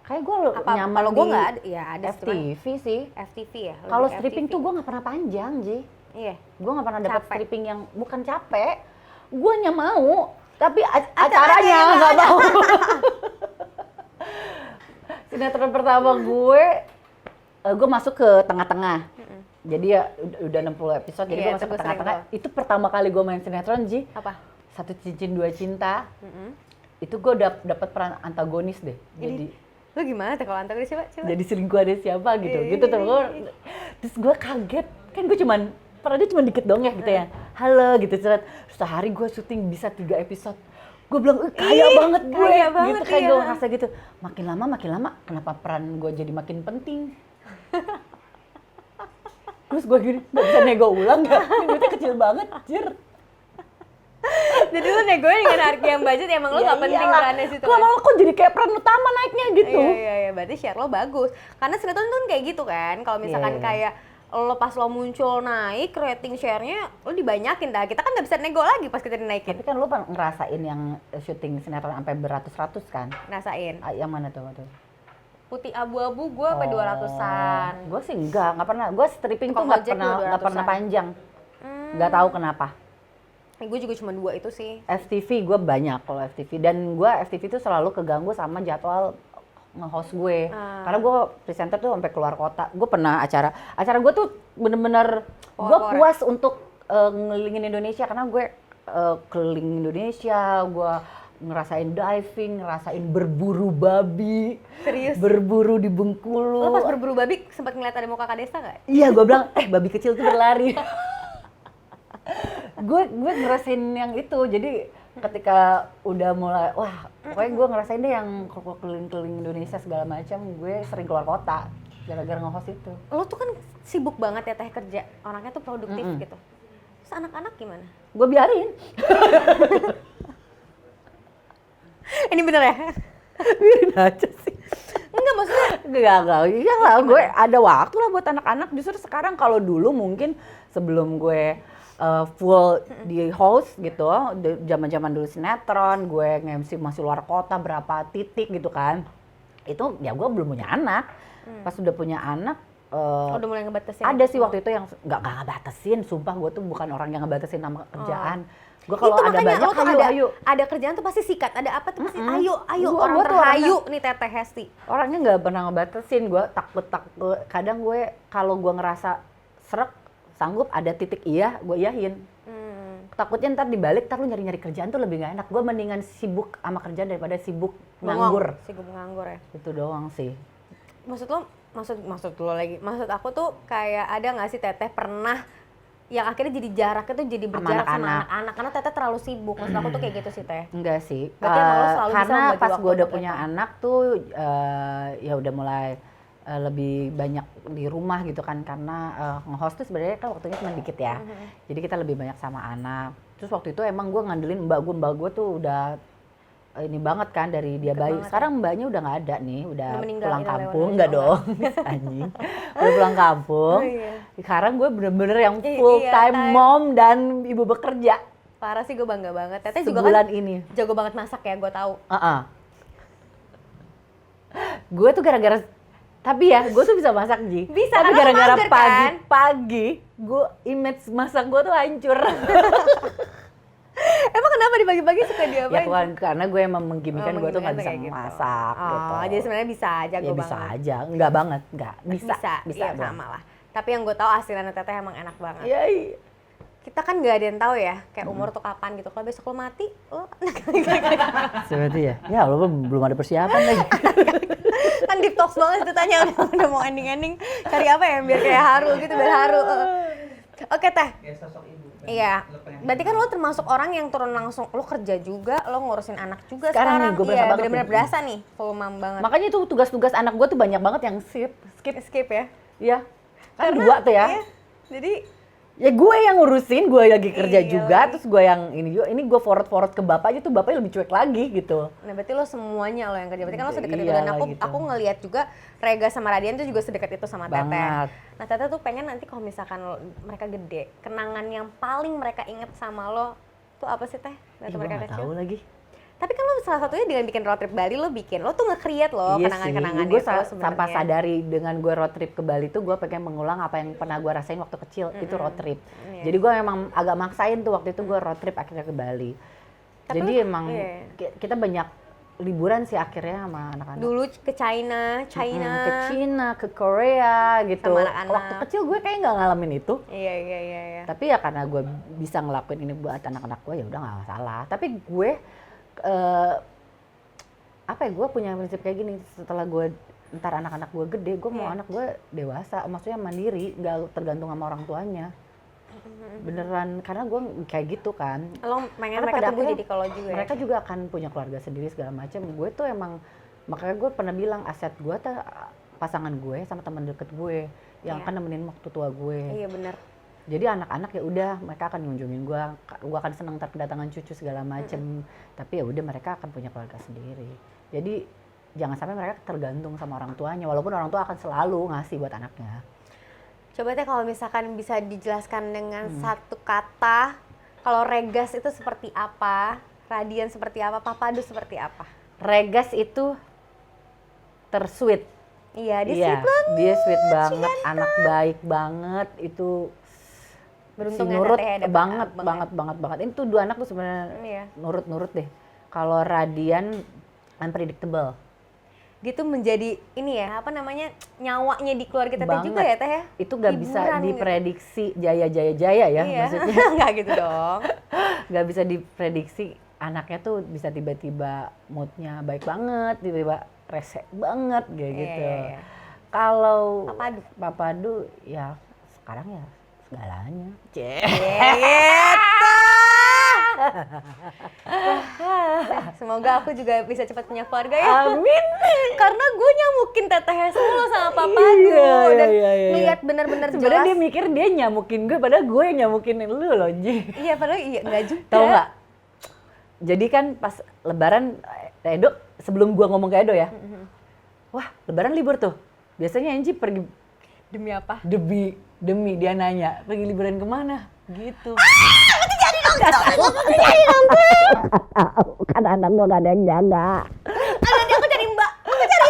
Kayak gue nyaman Kalau di gue nggak ada, ya ada FTV sih. FTV ya. lebih Kalau ke stripping FTV. tuh gue nggak pernah panjang, Ji. Iya. Gue nggak pernah dapat Capek. stripping yang bukan capek. Gue mau, tapi acaranya Acaranya nggak mau. Sinetron pertama gue masuk ke tengah-tengah. Jadi ya udah 60 episode, jadi Iya, gue itu masuk ke gue sering tengah-tengah. Itu pertama kali gue main sinetron, Ji. Apa? Satu Cincin Dua Cinta. Itu gue dapat peran antagonis deh. Jadi Lo gimana Teh kalau antagonis coba? jadi selingkuhannya siapa gitu tuh terus gue kaget kan, gue cuman perannya cuma dikit dong ya gitu ya, halo gitu, terus sehari gue syuting bisa 3 episode. Gue bilang kaya banget gue kaya banget, gitu, kayak iya. gue ngerasa gitu. Makin lama kenapa peran gue jadi makin penting. Terus gue gini, gak bisa nego ulang gak? Duitnya kecil banget, jir. Jadi lu negonya dengan harga yang budget, emang lu nggak penting perannya situ kan? Lama-lama kok jadi kayak peran utama naiknya gitu. Iya, berarti share lo bagus. Karena sinetron tuh kayak gitu kan, kalau misalkan kayak lo pas lo muncul naik, rating share-nya lo dibanyakin dah. Kita kan nggak bisa nego lagi pas kita dinaikin. Tapi kan lu ngerasain yang syuting sinetron sampai beratus-ratus kan? Rasain. Yang mana tuh? Putih abu-abu gue sampai 200-an. Gue sih nggak pernah. Gue stripping tuh Tukang nggak ojek pernah 200-an. panjang. Nggak tahu kenapa. Gue juga cuma 2 itu sih. FTV gue banyak kalau FTV, dan gue FTV tuh selalu keganggu sama jadwal nge-host gue. Karena gue presenter tuh sampai keluar kota. Gue pernah acara gue tuh bener-bener gue puas untuk ngelilingin Indonesia, karena gue keliling Indonesia, gue ngerasain diving, ngerasain berburu babi. Serius? Berburu di Bengkulu. Lo pas berburu babi sempat ngeliat ada muka Kak Desa nggak? Iya, gue bilang, babi kecil tuh berlari. gue ngerasain yang itu, jadi ketika udah mulai, wah, pokoknya gue ngerasain deh yang keliling-keliling Indonesia segala macam, gue sering keluar kota gara-gara nge-host itu. Lo tuh kan sibuk banget ya Teh kerja, orangnya tuh produktif gitu. Terus anak-anak gimana? Gue biarin. Ini bener ya? Biarin aja sih. Enggak, maksudnya Enggak, iya lah, gue ada waktu lah buat anak-anak. Justru sekarang, kalau dulu mungkin sebelum gue full di host gitu, zaman-zaman dulu sinetron, gue nge-MC masih luar kota berapa titik gitu kan. Itu ya gue belum punya anak. Pas udah punya anak, udah mulai ngebatasin. ada sih waktu itu yang nggak ngebatasin, sumpah gue tuh bukan orang yang ngebatasin nama kerjaan. Gue kalau ada banyak, ayo. Ada kerjaan tuh pasti sikat, ada apa tuh pasti ayo, Gua orang terhayu nih Teteh Hesti. Orangnya nggak pernah ngebatasin, gue takut. Kadang gue kalau gue ngerasa srek, sanggup ada titik iya, gue iyahin. Takutnya ntar dibalik, ntar lu nyari-nyari kerjaan tuh lebih gak enak. Gue mendingan sibuk sama kerjaan daripada sibuk nganggur. Sibuk nganggur ya. Itu doang sih. Maksud lo lagi. Maksud aku tuh kayak ada nggak sih Teteh pernah yang akhirnya jadi jaraknya tuh jadi berjarak sama anak-anak karena Teteh terlalu sibuk. Maksud aku tuh kayak gitu sih Teh. Enggak sih. Berarti emang lo selalu bisa karena membagi pas waktu gue udah untuk punya mereka. anak tuh ya udah mulai lebih banyak di rumah gitu kan, karena nge-host tuh sebenarnya kan waktunya cuma dikit ya. Jadi kita lebih banyak sama anak. Terus waktu itu emang gue ngandelin mbak gue tuh udah ini banget kan dari dia bayi. Sekarang mbaknya udah nggak ada nih, udah pulang kampung. Enggak dong, anjing. Udah pulang kampung. Sekarang gue bener-bener yang full time mom dan ibu bekerja. Parah sih, gue bangga banget. Teteh juga sebulan kan ini jago banget masak ya, gue tahu. Gue tuh gara-gara, tapi ya gue tuh bisa masak Ji. Bisa, tapi karena gara-gara mager, kan? pagi gue image masak gue tuh hancur. Emang kenapa dibagi-bagi suka Ya diapain? bukan, karena gue emang menggimmikan gue tuh nggak bisa kayak gitu. masak gitu. Jadi sebenarnya bisa aja, Ya gue bisa banget. aja, enggak banget, enggak. Bisa Iya, doang. sama lah. Tapi yang gue tahu asilannya Teteh emang enak banget. Iya. Kita kan nggak ada yang tahu ya, kayak umur tuh kapan gitu. Kalau besok lo mati, lo Seperti ya. Ya lo belum ada persiapan lagi. kan deep talks banget itu tanya udah mau ending-ending. Cari apa ya biar kayak haru gitu, biar haru. Oke Teh. Kayak sosok ibu. Iya. Berarti kan lo termasuk orang yang turun langsung, lo kerja juga, lo ngurusin anak juga Sekarang nih, gue berasa banget bener-bener nih. berasa nih, full mom banget. Makanya tuh tugas-tugas anak gue tuh banyak banget yang Skip ya. Iya. Kan dua tuh ya. Iya. Jadi Ya gue yang ngurusin, gue lagi kerja Iya juga, lagi. terus gue yang ini juga, ini gue forward ke bapaknya tuh, bapaknya lebih cuek lagi gitu. nah berarti lo semuanya lo yang kerja, berarti kan lo sedekat itu. Iya Dan lah, aku gitu. aku ngelihat juga Rega sama Radian tuh juga sedekat itu sama Teteh. Banget. Nah Teteh tuh pengen nanti kalau misalkan mereka gede, kenangan yang paling mereka inget sama lo tuh apa sih Teh? Waktu Ih, gue mereka gak kecil. tahu lagi. Tapi kan lo salah satunya dengan bikin road trip Bali, lo tuh nge-create lo Iya kenangan-kenangan sih, gue itu sebenarnya. tanpa sadari dengan gue road trip ke Bali tuh gue pengen mengulang apa yang pernah gue rasain waktu kecil, itu road trip. Iya. Jadi gue memang agak maksain tuh waktu itu gue road trip akhirnya ke Bali. Tapi Jadi lu- emang iya. kita banyak liburan sih akhirnya sama anak-anak. Dulu ke China, ke Cina, ke Korea gitu. Sama anak-anak. Waktu kecil gue kayak nggak ngalamin itu. Iya. Tapi ya karena gue bisa ngelakuin ini buat anak-anak gue, ya udah nggak masalah. Tapi gue gue punya prinsip kayak gini, setelah gue ntar anak-anak gue gede, gue mau anak gue dewasa, maksudnya mandiri, nggak tergantung sama orang tuanya. Beneran, karena gue kayak gitu kan. Lo pengen Karena mereka pada tumbuh akhirnya jadi kalau juga mereka ya? juga akan punya keluarga sendiri segala macam. Gue tuh emang, makanya gue pernah bilang aset gue tuh pasangan gue sama teman deket gue yang Iya. akan nemenin waktu tua gue. Iya benar. Jadi anak-anak ya udah mereka akan ngunjungin gua akan senang ntar kedatangan cucu segala macem. Tapi ya udah mereka akan punya keluarga sendiri. Jadi jangan sampai mereka tergantung sama orang tuanya, walaupun orang tua akan selalu ngasih buat anaknya. Coba teh kalau misalkan bisa dijelaskan dengan satu kata, kalau Regas itu seperti apa, Radian seperti apa, Papadu seperti apa? Regas itu tersweet. Iya, dia sweet banget. Dia sweet banget, anak baik banget, itu Beruntung si ya nurut Teteh ya, dapet banget, abang banget. Ini tuh dua anak tuh sebenarnya Iya. nurut deh. Kalau Radian unpredictable. Dia tuh menjadi ini ya, apa namanya, nyawanya di keluarga Teteh juga Banget. ya Teh ya? Itu gak bisa Hiburan gitu. diprediksi jaya ya Iya. maksudnya. Nggak gitu dong. Gak bisa diprediksi anaknya tuh bisa tiba-tiba moodnya baik banget, tiba-tiba rese banget kayak Iya, gitu. iya, iya. Kalau Papadu. Papadu ya sekarang ya segalanya. Semoga aku juga bisa cepat punya keluarga ya. Amin. Karena gue nyamukin Teteh mulu sama Papadu. Dan Iya. ngeliat bener-bener Sebenarnya jelas. dia mikir dia nyamukin gue, padahal gue yang nyamukin lu loh, Ji. Iya, padahal iya, enggak juga. Tahu nggak? Jadi kan pas Lebaran, Edo sebelum gue ngomong ke Edo ya, wah Lebaran libur tuh. Biasanya Angie pergi Demi apa? demi dia nanya pergi liburan kemana gitu. Kan anak gue gak ada yang jaga. Nanti aku cari mbak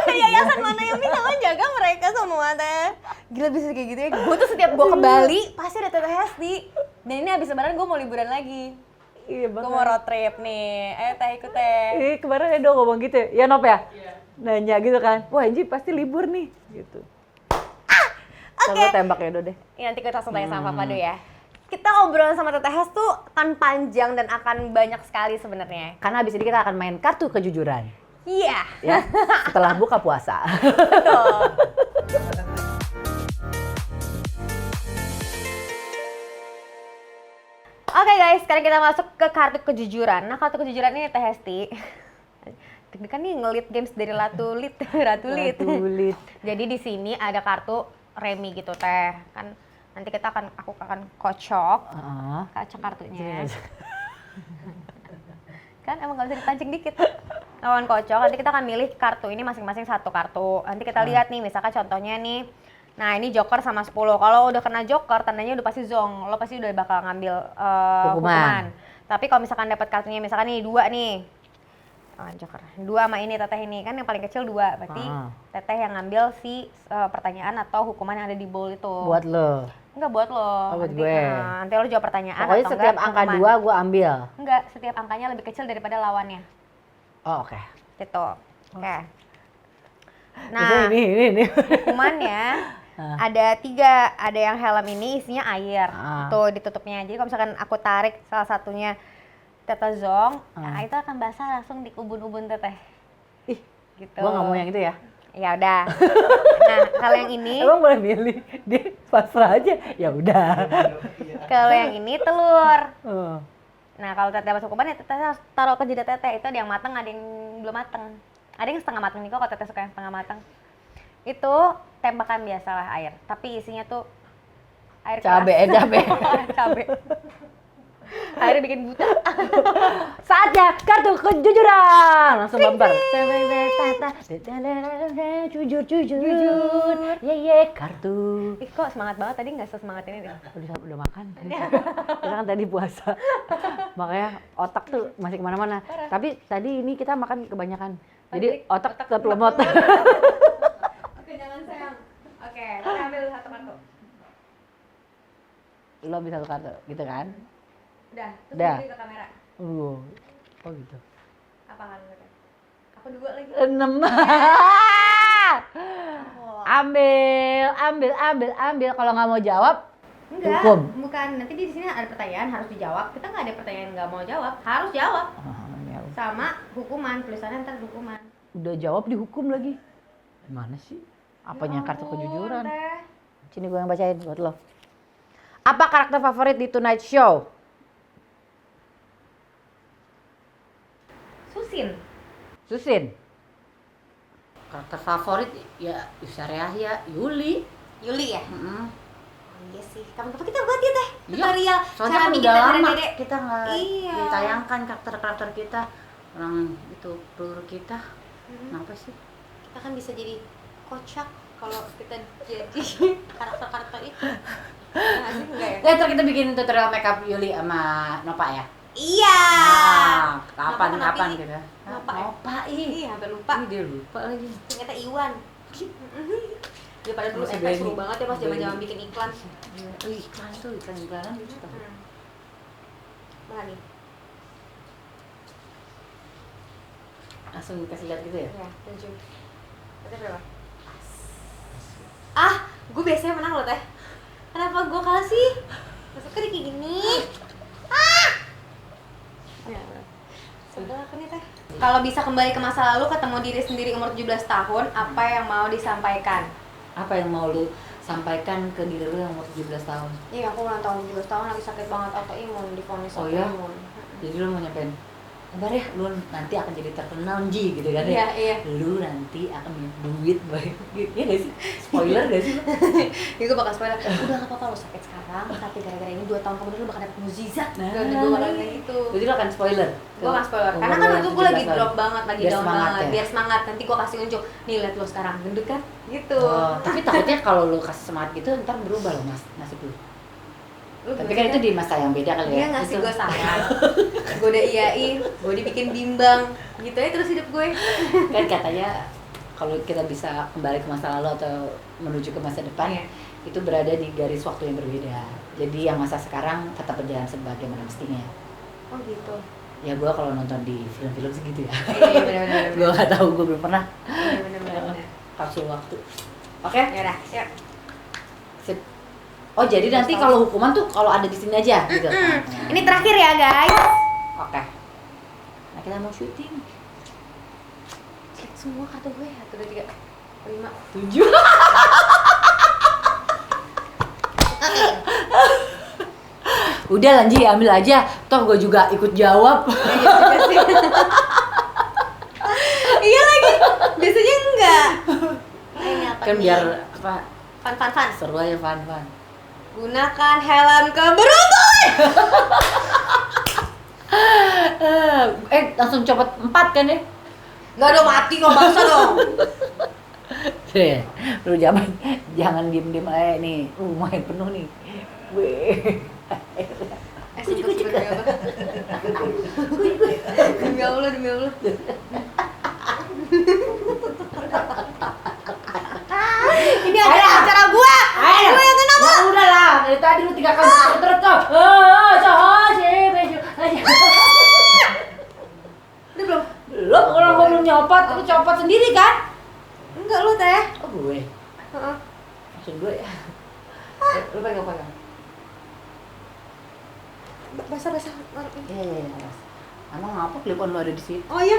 yayasan mana yang bisa menjaga mereka semua Teh. Gila bisa kayak gitu ya. Gue tuh setiap gue ke Bali pasti ada Teteh Hesti. Dan ini abis Lebaran gue mau liburan lagi. Iya Gue mau road trip nih. Ayo Teh ikut Teh. Kemarin Edo ngomong gitu ya Nop ya? Nanya gitu kan, wah Angie pasti libur nih gitu. Coba tembak Edo deh. Ya, nanti kita langsung tanya sama Papadu ya. Kita ngobrol sama Teteh Hes tuh akan panjang dan akan banyak sekali sebenarnya. Karena abis ini kita akan main kartu kejujuran. Iya. Ya, setelah buka puasa. Betul. Oke guys, sekarang kita masuk ke kartu kejujuran. Nah, kartu kejujuran ini Teh Hesti. Deg-degan nih ngelit games dari Ratulit. Ratulit. Jadi di sini ada kartu remi gitu Teh. Kan nanti aku akan kocok. Kocok kartunya. Kan emang nggak bisa dipancing dikit. Lawan kocok, nanti kita akan milih kartu ini masing-masing satu kartu. Nanti kita lihat nih, misalkan contohnya nih. Nah ini joker sama 10. Kalau udah kena joker, tandanya udah pasti zong. Lo pasti udah bakal ngambil hukuman. Tapi kalau misalkan dapat kartunya, misalkan nih 2 nih. Joker. 2 sama ini Teteh ini. Kan yang paling kecil 2. Berarti Teteh yang ngambil si pertanyaan atau hukuman yang ada di bowl itu. Buat lo? Enggak buat lo. Buat gue. Nanti lo jawab pertanyaan pokoknya atau setiap enggak, angka hukuman. 2 gue ambil? Enggak, setiap angkanya lebih kecil daripada lawannya. Oh oke. Gitu. Oke. Nah, ini. hukumannya ada 3. Ada yang helm ini isinya air. Tuh ditutupnya. Jadi kalau misalkan aku tarik salah satunya Teteh zong, nah itu akan basah langsung di ubun-ubun Teteh. Ih, gitu. Gua nggak mau yang itu ya. Ya udah. Nah, kalau yang ini Emang boleh milih? Dia pasrah aja. Ya udah. kalau yang ini telur. Nah, kalau Teteh dapat hukuman ya Teteh harus taruh ke jidat Teteh. Itu ada yang matang, ada yang belum matang. Ada yang setengah matang nih kok, kalau Teteh suka yang setengah matang. Itu tembakan biasalah air, tapi isinya tuh air Cabe. Cabe. Akhirnya bikin buta. Saatnya kartu kejujuran. Langsung bumper. Jujur. Ye kartu. Ih, kok semangat banget tadi, nggak sesemangat ini deh. Udah makan. Kita kan tadi puasa. Makanya otak tuh masih kemana-mana. Tapi tadi ini kita makan kebanyakan. Jadi otak tetap lemot. Jangan sayang. Oke, kita ambil satu kartu. Lo ambil satu kartu, gitu kan? Udah, terus Udah. balik ke kamera. Oh gitu. Apa kan? Aku 2 lagi. 6. Ambil. Kalau nggak mau jawab, Enggak, hukum. bukan. Nanti di sini ada pertanyaan harus dijawab. Kita nggak ada pertanyaan nggak mau jawab, harus jawab. Sama hukuman, tulisannya ntar hukuman. Udah jawab dihukum lagi. Gimana sih? Apanya Ya kartu ampun, kejujuran? Teh. Sini gue yang bacain buat lo. Apa karakter favorit di Tonight Show? Susin. Karakter favorit ya Yusariah ya Yuli. Yuli ya? Iya sih, kapan-kapan kita buat ya teh Iya, tutorial soalnya cara kan bikin udah tattoo lama dede. kita nggak Iya. ditayangkan karakter kita. Orang itu peluru kita. Kenapa sih? Kita kan bisa jadi kocak kalau kita jadi karakter-karakter itu. Nah, sih enggak ya? Ntar kita bikin tutorial makeup Yuli sama Nova ya. Iya. Nah, kapan Nova kenapa sih? kita? Nova ya? Nova ih. Iya, hampir lupa. Ih, dia lupa lagi. Ternyata Iwan. Daripada dulu Masih seru Benny. banget ya pas zaman-zaman bikin iklan. Iklan tuh, iklan-iklanan gitu. Mana nih? Langsung dikasih lihat gitu ya? Ya, tunjuk. Ada berapa? Ah, gue biasanya menang loh teh. Kenapa gue kalah sih? Masuknya kayak gini. Ah! Ya, sudah kan ya teh. Kalau bisa kembali ke masa lalu, ketemu diri sendiri umur 17 tahun, apa yang mau disampaikan? Apa yang mau lu sampaikan ke diri lu yang umur 17 tahun? Iya, aku ulang tahun 17 tahun lagi sakit banget autoimun, divonis Oh ya? autoimun. Jadi lu mau nyampein, sabar ya, lu nanti akan jadi terkenal Ji gitu kan ya? Iya, iya. Lu nanti akan punya duit baik gitu. Iya gak sih? Spoiler gak sih lu? Ya gue bakal spoiler, udah gak apa-apa lo sakit sekarang, tapi gara-gara ini 2 tahun kemudian lo bakal dapet mukjizat. Nah, Dan gue bakal kayak gitu. Jadi lu akan spoiler? Gue gak spoiler, Umur karena lu kan yang waktu gue lagi 17 tahun. drop banget, lagi Biar down semangat banget, ya? biar semangat. Nanti gue kasih unjuk, nih liat lo sekarang, gendut kan? Gitu. Oh, tapi takutnya kalau lu kasih semangat gitu ntar berubah loh mas nasib lu. Lu Tapi gimana kan itu sih? di masa yang beda kali ya. Dia ngasih Itu. gue saran, gue udah iyain, gue dibikin bimbang, gitu aja terus hidup gue. Kan katanya kalau kita bisa kembali ke masa lalu atau menuju ke masa depan, Iya. itu berada di garis waktu yang berbeda. Jadi yang masa sekarang tetap berjalan sebagaimana mestinya. Oh gitu. Ya gue kalau nonton di film-film segitu ya. Iya bener-bener. Gue nggak tahu, gue belum pernah. Bener-bener. Kapsul waktu. Oke, Ya udah, yuk. sip. Oh jadi nanti kalau hukuman tuh kalau ada di sini aja gitu. Nah, Ini terakhir ya guys. Oke. Nah kita mau syuting. Cek semua kartu gue, 1, 2, 3, 5. 7. Udah Lanji, ambil aja. Toh gue juga ikut jawab. Iya lagi, biasanya enggak. Ini apa Kan nih? biar apa? Fun. Seru aja fun. Gunakan helm keberuntungan. Langsung copot 4 kan ya? Enggak dong, mati kok bangsa dong. Lu jangan diem aja nih. Main penuh nih. Weh. Kucuk. Demi Allah. Ini adalah acara gua. Gua yang kena. Ya udah lah, dari tadi lu 3 kali terus kok. Udah belum? Belum, orang gua belum nyopot, lu copot sendiri kan? Enggak lu teh. Oh gue, Heeh. maksud gue ya. Lu pegang. Basah. Iya. Emang ngapa kelipan lu ada di situ? Oh iya.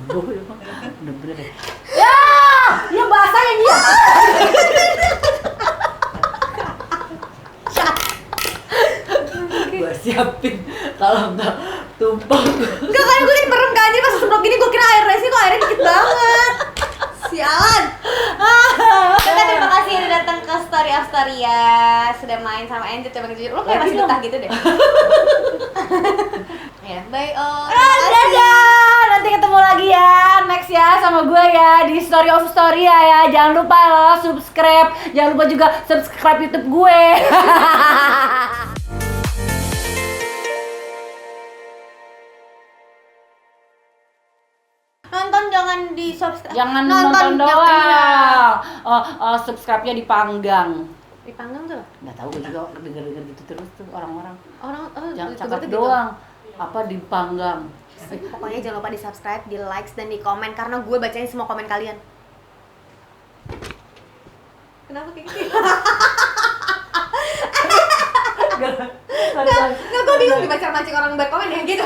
Bodoh emang. Bener-bener deh. Ya! Ya basah ya dia. Gua siapin kalau enggak tumpah. Enggak kan gue tadi merem kan, jadi pas semprot gini gue kira air resnya kok airnya dikit banget. Sialan. Tete terima kasih udah datang ke Story of Storia, sudah main sama Angel, coba jujur. Lo kayak Lagi masih dong. betah gitu deh. Ya, bye all. Dadah! Nanti ketemu lagi ya, next ya sama gue ya di Story of Storia ya. Jangan lupa lo subscribe, jangan lupa juga subscribe YouTube gue. Nonton jangan di subscribe. Jangan nonton doang. Subscribe-nya dipanggang. Dipanggang tuh. Nggak tahu gue juga denger gitu terus tuh orang-orang. Orang Jangan YouTuber cakap tuh gitu. doang. Apa dipanggang. Pokoknya jangan lupa di subscribe, di likes dan di komen karena gue bacain semua komen kalian. Kenapa kayak gitu? Nggak, gue bingung dibaca mancing orang berkomen ya gitu.